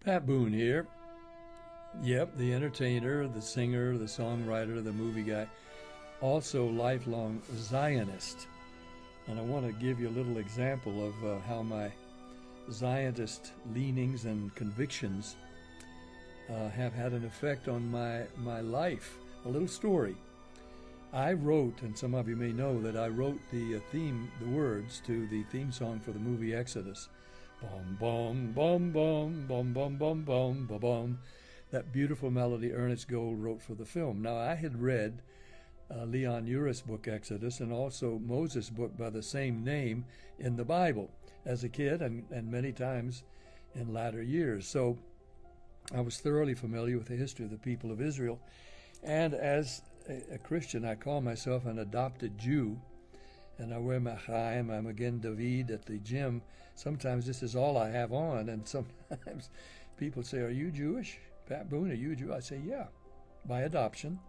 Pat Boone here. Yep, the entertainer, the singer, the songwriter, the movie guy, also lifelong Zionist. And I want to give you a little example of how my Zionist leanings and convictions have had an effect on my life. A little story. I wrote, and some of you may know that I wrote the words to the theme song for the movie Exodus. Bum, bum, bum, bum, bum, bum, bum, bum, bum, bum. That beautiful melody Ernest Gold wrote for the film. Now, I had read Leon Uris' book Exodus and also Moses' book by the same name in the Bible as a kid and many times in latter years. So I was thoroughly familiar with the history of the people of Israel. And as a Christian, I call myself an adopted Jew. And I wear my chaim, I'm again David at the gym. Sometimes this is all I have on, and sometimes people say, "Are you Jewish? Pat Boone, are you a Jew?" I say, yeah, by adoption.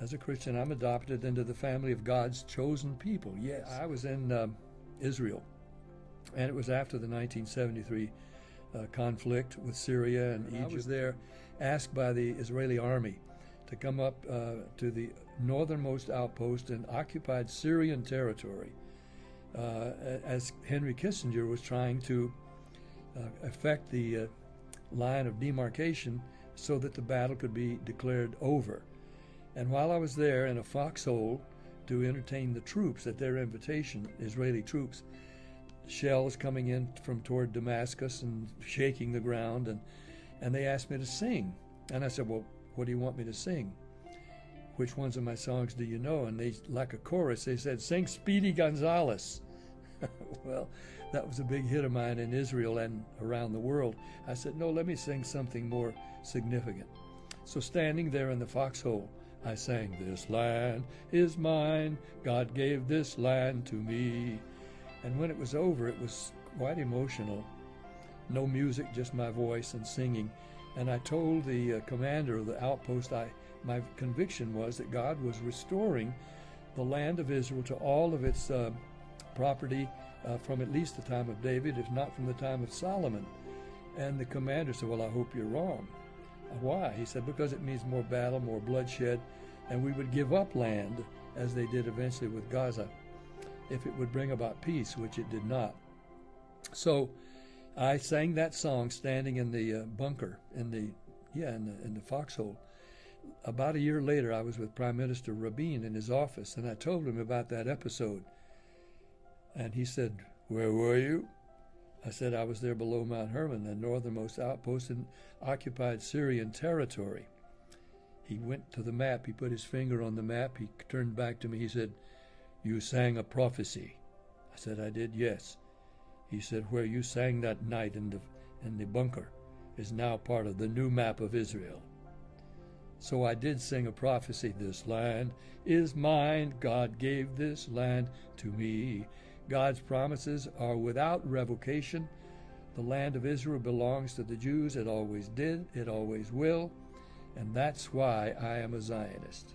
As a Christian, I'm adopted into the family of God's chosen people. Yes, I was in Israel, and it was after the 1973 conflict with Syria and Egypt. I was there asked by the Israeli army to come up to the northernmost outpost in occupied Syrian territory as Henry Kissinger was trying to effect the line of demarcation so that the battle could be declared over. And while I was there in a foxhole to entertain the troops at their invitation, Israeli troops, shells coming in from toward Damascus and shaking the ground, and they asked me to sing. And I said, "Well, what do you want me to sing? Which ones of my songs do you know?" And they, like a chorus, they said, "Sing Speedy Gonzales." Well, that was a big hit of mine in Israel and around the world. I said, "No, let me sing something more significant." So standing there in the foxhole, I sang, "This land is mine, God gave this land to me." And when it was over, it was quite emotional. No music, just my voice and singing. And I told the commander of the outpost, my conviction was that God was restoring the land of Israel to all of its property from at least the time of David, if not from the time of Solomon. And the commander said, "Well, I hope you're wrong." "Why?" He said, "Because it means more battle, more bloodshed, and we would give up land, as they did eventually with Gaza, if it would bring about peace, which it did not." So I sang that song standing in the bunker, in the foxhole. About a year later, I was with Prime Minister Rabin in his office, and I told him about that episode. And he said, "Where were you?" I said, "I was there below Mount Hermon, the northernmost outpost in occupied Syrian territory." He went to the map. He put his finger on the map. He turned back to me. He said, "You sang a prophecy." I said, "I did, yes." He said, "Where you sang that night in the bunker is now part of the new map of Israel." So I did sing a prophecy. "This land is mine. God gave this land to me." God's promises are without revocation. The land of Israel belongs to the Jews. It always did. It always will. And that's why I am a Zionist.